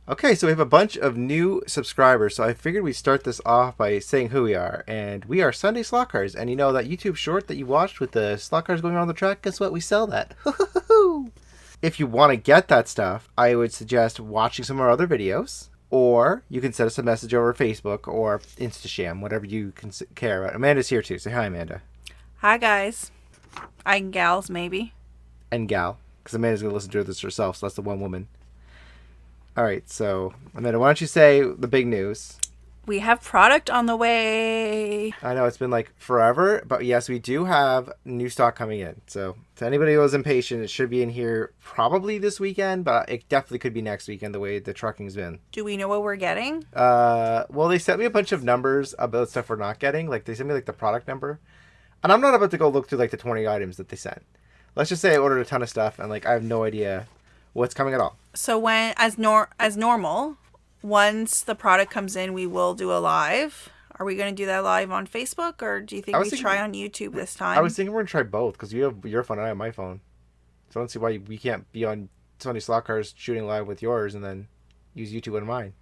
Okay, so we have a bunch of new subscribers, so I figured we'd start this off by saying who we are. And we are Sunday Slot Cars, and you know that YouTube short that you watched with the slot cars going around the track? Guess what? We sell that. If you want to get that stuff, I would suggest watching some of our other videos, or you can send us a message over Facebook or Instasham, whatever you can care about. Amanda's here too. Say hi, Amanda. Hi, guys. And gals, maybe. And gal, because Amanda's going to listen to this herself, so that's the one woman. All right, so Amanda, why don't you say the big news? We have product on the way. I know it's been like forever, but yes, we do have new stock coming in. So to anybody who was impatient, it should be in here probably this weekend, but it definitely could be next weekend the way the trucking's been. Do we know what we're getting? Well, they sent me a bunch of numbers about stuff we're not getting. Like they sent me like the product number, and I'm not about to go look through like the 20 items that they sent. Let's just say I ordered a ton of stuff, and like I have no idea what's coming at all. So when, as normal, once the product comes in, we will do a live. Are we going to do that live on Facebook, or do you think we try on YouTube this time? I was thinking we're going to try both, because you have your phone and I have my phone. So I don't see why we can't be on Sunday Slot Cars shooting live with yours and then use YouTube on mine.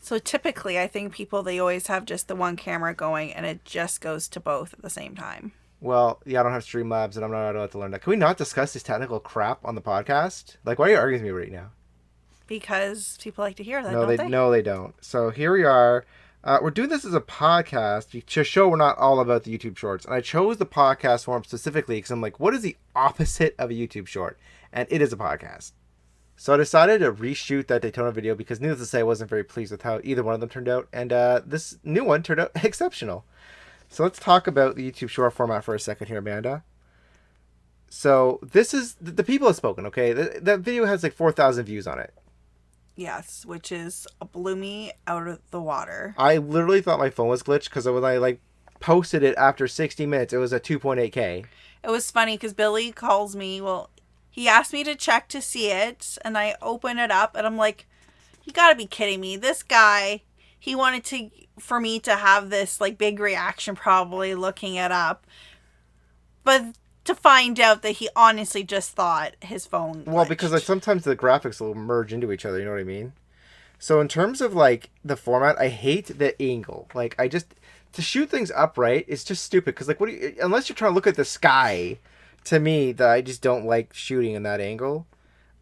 So typically, I think they always have just the one camera going, and it just goes to both at the same time. Well, yeah, I don't have Streamlabs, and I'm not allowed to learn that. Can we not discuss this technical crap on the podcast? Like, why are you arguing with me right now? Because people like to hear that, No, they don't. So here we are. We're doing this as a podcast to show we're not all about the YouTube shorts. And I chose the podcast form specifically because I'm like, what is the opposite of a YouTube short? And it is a podcast. So I decided to reshoot that Daytona video because needless to say, I wasn't very pleased with how either one of them turned out. And this new one turned out exceptional. So let's talk about the YouTube short format for a second here, Amanda. So this is, the people have spoken, okay? That video has like 4,000 views on it. Yes, which blew me out of the water. I literally thought my phone was glitched because when I posted it after 60 minutes, it was at 2.8K. It was funny because Billy calls me. Well, he asked me to check to see it, and I open it up, and I'm like, you gotta be kidding me. This guy, he wanted for me to have this big reaction probably looking it up. But to find out that he honestly just thought his phone glitched. Well, because sometimes the graphics will merge into each other, you know what I mean? So in terms of the format, I hate the angle. To shoot things upright, it's just stupid because unless you're trying to look at the sky, to me, that I just don't like shooting in that angle.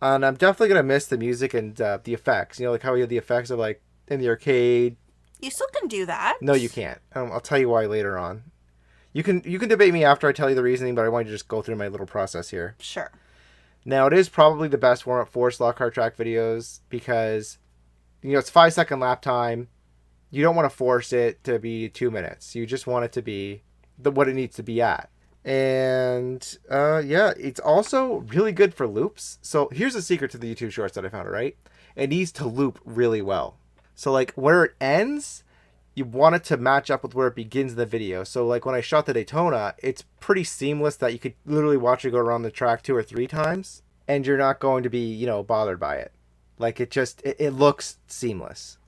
And I'm definitely going to miss the music and the effects. You know, how we have the effects of in the arcade. You still can do that. No, you can't. I'll tell you why later on. You can debate me after I tell you the reasoning, but I want you to just go through my little process here. Sure. Now, it is probably the best format for slot car track videos because, it's 5-second lap time. You don't want to force it to be 2 minutes. You just want it to be what it needs to be at. And, it's also really good for loops. So here's a secret to the YouTube shorts that I found, right? It needs to loop really well. So, where it ends, you want it to match up with where it begins in the video. So, when I shot the Daytona, it's pretty seamless that you could literally watch it go around the track 2 or 3 times, and you're not going to be, bothered by it. It looks seamless.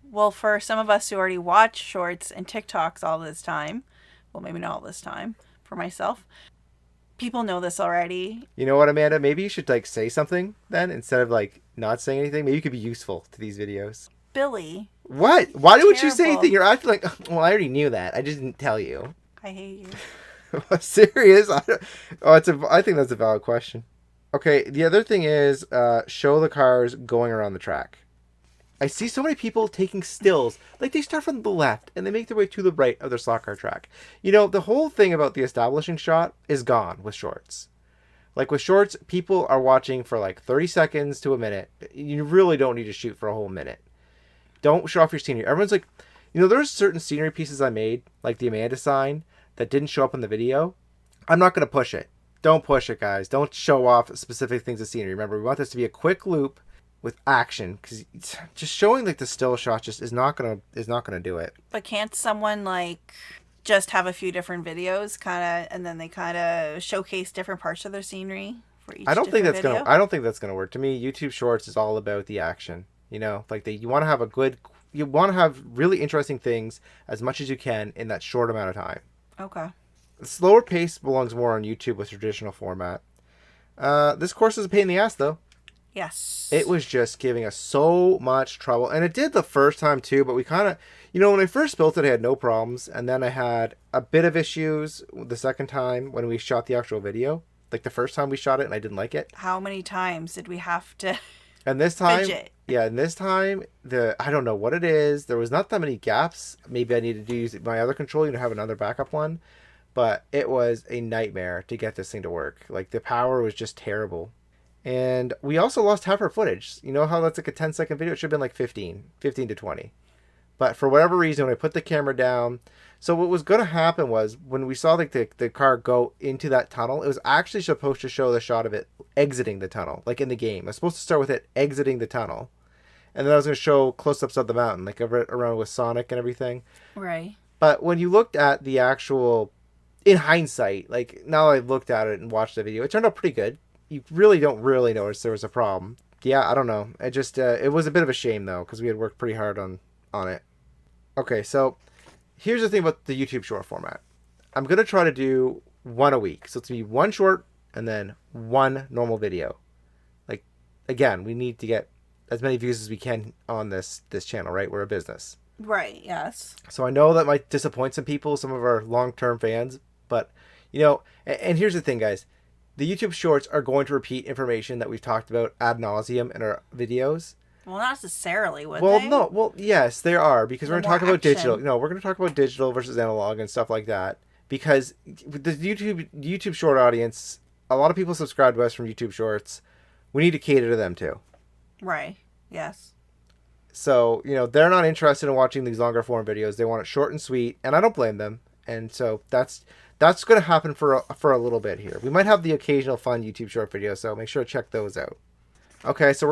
Well, for some of us who already watch shorts and TikToks all this time, well, maybe not all this time, for myself, people know this already. You know what, Amanda? Maybe you should, say something then, instead of, not saying anything. Maybe you could be useful to these videos. Billy. What? Why would you say anything? You're acting like, well, I already knew that. I just didn't tell you. I hate you. Serious? I think that's a valid question. Okay, the other thing is show the cars going around the track. I see so many people taking stills. They start from the left and they make their way to the right of their slot car track. The whole thing about the establishing shot is gone with shorts. With shorts, people are watching for 30 seconds to a minute. You really don't need to shoot for a whole minute. Don't show off your scenery. Everyone's there's certain scenery pieces I made, like the Amanda sign, that didn't show up in the video. I'm not going to push it. Don't push it, guys. Don't show off specific things of scenery. Remember, we want this to be a quick loop with action, because just showing the still shot just is not gonna do it. But can't someone just have a few different videos, and then they showcase different parts of their scenery for each? I don't think that's gonna work. To me, YouTube Shorts is all about the action. You want to have really interesting things as much as you can in that short amount of time. Okay. The slower pace belongs more on YouTube with traditional format. This course is a pain in the ass, though. It Yes. was just giving us so much trouble. And it did the first time too, but we kind of, when I first built it, I had no problems. And then I had a bit of issues the second time when we shot the actual video. Like the first time we shot it and I didn't like it. How many times did we have to And this time, fidget? yeah, and this time, I don't know what it is. There was not that many gaps. Maybe I needed to use my other controller to have another backup one. But it was a nightmare to get this thing to work. Like the power was just terrible. And we also lost half our footage. You know how that's like a 10-second video? It should have been like 15 to 20. But for whatever reason, when I put the camera down, so what was going to happen was when we saw like the car go into that tunnel, it was actually supposed to show the shot of it exiting the tunnel, like in the game. I was supposed to start with it exiting the tunnel. And then I was going to show close-ups of the mountain, like around with Sonic and everything. Right. But when you looked at the actual, in hindsight, like now I've looked at it and watched the video, it turned out pretty good. You really don't really notice there was a problem. Yeah, I don't know. It just it was a bit of a shame though because we had worked pretty hard on it. Okay, so here's the thing about the YouTube short format. I'm gonna try to do one a week, so it's gonna be one short and then one normal video. Like again, we need to get as many views as we can on this channel, right? We're a business. Right. Yes. So I know that might disappoint some people, some of our long-term fans, but and here's the thing, guys. The YouTube shorts are going to repeat information that we've talked about ad nauseum in our videos. Well, not necessarily, would Well, they? no. Well, yes, they are because we're going to talk about digital. action. No, we're going to talk about digital versus analog and stuff like that. Because the YouTube short audience, a lot of people subscribe to us from YouTube shorts. We need to cater to them too. Right. Yes. So, they're not interested in watching these longer form videos. They want it short and sweet, and I don't blame them. And so that's going to happen for a little bit here. We might have the occasional fun YouTube short video, so make sure to check those out. Okay, so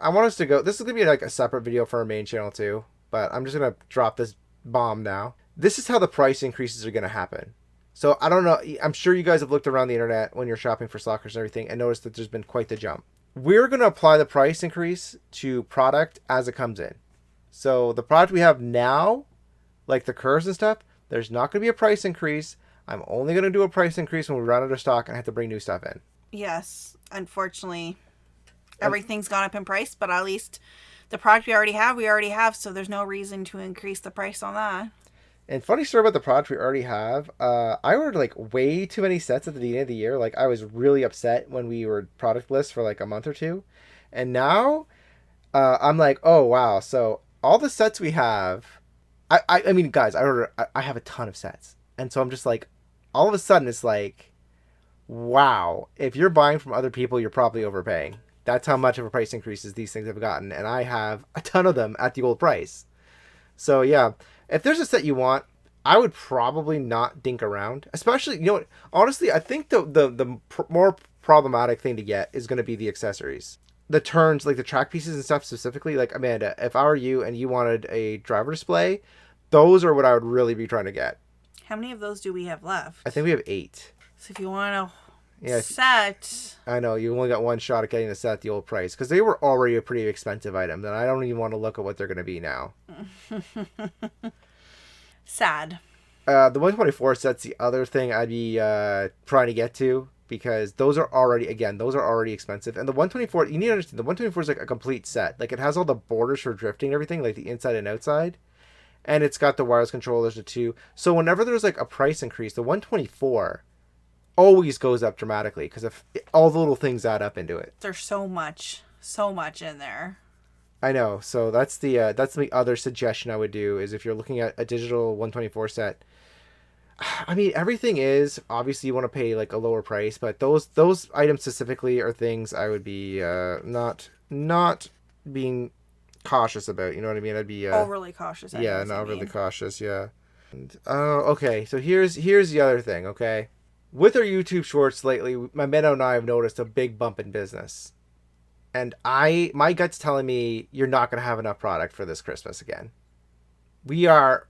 I want us to go, this is going to be like a separate video for our main channel too, but I'm just going to drop this bomb now. This is how the price increases are going to happen. So I don't know, I'm sure you guys have looked around the internet when you're shopping for slot cars and everything and noticed that there's been quite the jump. We're going to apply the price increase to product as it comes in. So the product we have now, like the curves and stuff, there's not going to be a price increase. I'm only going to do a price increase when we run out of stock and have to bring new stuff in. Yes. Unfortunately, everything's gone up in price, but at least the product we already have, so there's no reason to increase the price on that. And funny story about the product we already have, I ordered like way too many sets at the beginning of the year. Like I was really upset when we were product list for like a month or two. And now I'm like, oh wow. So all the sets we have, I mean, guys, I have a ton of sets. And so I'm just like, all of a sudden it's like, wow, if you're buying from other people, you're probably overpaying. That's how much of a price increases these things have gotten. And I have a ton of them at the old price. So yeah, if there's a set you want, I would probably not dink around. Especially, honestly, I think the more problematic thing to get is going to be the accessories. The turns, like the track pieces and stuff specifically. Like, Amanda, if I were you and you wanted a driver display, those are what I would really be trying to get. How many of those do we have left? I think we have 8. So if you want Yeah, set. I know you only got one shot at getting the set at the old price because they were already a pretty expensive item. And I don't even want to look at what they're going to be now. Sad. The 124 set's the other thing I'd be trying to get to because those are already expensive. And the 124, you need to understand, the 124 is like a complete set. Like it has all the borders for drifting and everything, like the inside and outside. And it's got the wireless controllers too. So whenever there's like a price increase, the 124 always goes up dramatically because if all the little things add up into it. There's so much in there. I know. So that's the other suggestion I would do is if you're looking at a digital 124 set. I mean, everything is obviously you want to pay like a lower price, but those items specifically are things I would be not being cautious about. You know what I mean? I'd be overly cautious. Not overly cautious. Yeah. Okay. So here's the other thing. Okay, with our YouTube shorts lately, my Meadow and I have noticed a big bump in business. And my gut's telling me you're not going to have enough product for this Christmas again. We're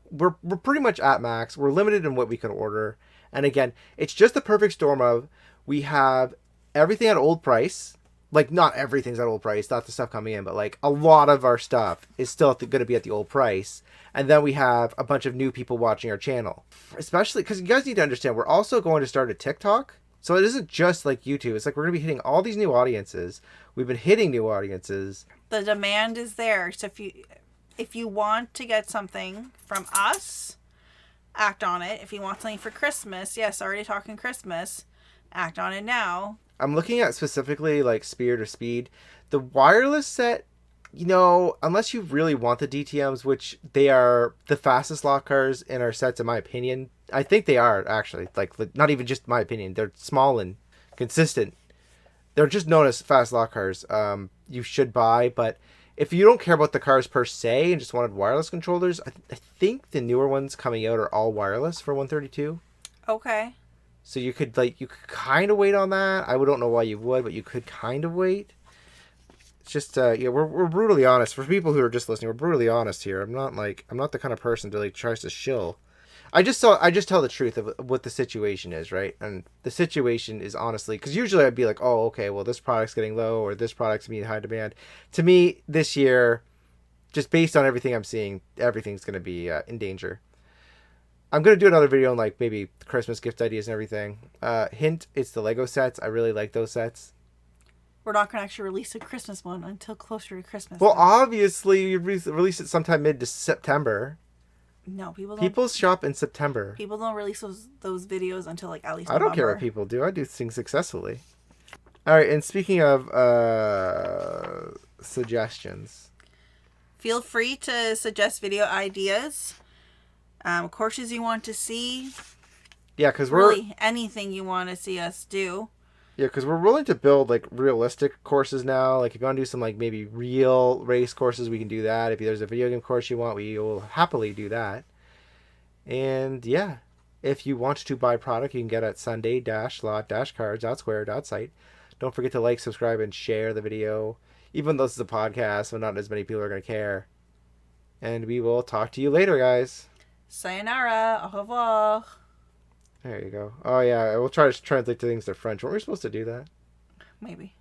pretty much at max. We're limited in what we can order. And again, it's just the perfect storm of we have everything at old price. Like not everything's at old price, not the stuff coming in, but like a lot of our stuff is still going to be at the old price. And then we have a bunch of new people watching our channel. Especially because you guys need to understand, we're also going to start a TikTok. So it isn't just like YouTube. It's like we're gonna be hitting all these new audiences. We've been hitting new audiences. The demand is there. So if you want to get something from us, act on it. If you want something for Christmas, yes, already talking Christmas, act on it now. I'm looking at specifically like Spirit or Speed. The wireless set, you know, unless you really want the DTMs, which they are the fastest lot cars in our sets, in my opinion. I think they are actually, like, not even just my opinion. They're small and consistent. They're just known as fast lot cars. You should buy, but if you don't care about the cars per se and just wanted wireless controllers, I think the newer ones coming out are all wireless for 132. Okay. So you could kind of wait on that. I don't know why you would, but you could kind of wait. It's just yeah, we're brutally honest. For people who are just listening, we're brutally honest here. I'm not the kind of person that like tries to shill. I just tell the truth of what the situation is, right? And the situation is honestly, because usually I'd be like, oh, okay, well, this product's getting low or this product's being high demand. To me, this year, just based on everything I'm seeing, everything's going to be in danger. I'm going to do another video on like maybe Christmas gift ideas and everything. Hint, it's the Lego sets. I really like those sets. We're not going to actually release a Christmas one until closer to Christmas. Well, obviously, you release it sometime mid-September. No, people don't. People shop in September. People don't release those videos until like at least I don't November. care what people do. I do things successfully. All right, and speaking of suggestions, feel free to suggest video ideas, courses you want to see. Yeah, because really anything you want to see us do. Yeah, because we're willing to build like realistic courses now. Like if you want to do some like maybe real race courses, we can do that. If there's a video game course you want, we will happily do that. And yeah, if you want to buy product, you can get it at sunday-slot-cars.square.site. Don't forget to like, subscribe, and share the video. Even though this is a podcast, so not as many people are going to care. And we will talk to you later, guys. Sayonara. Au revoir. There you go. Oh, yeah. We'll try to translate things to French. Weren't we supposed to do that? Maybe.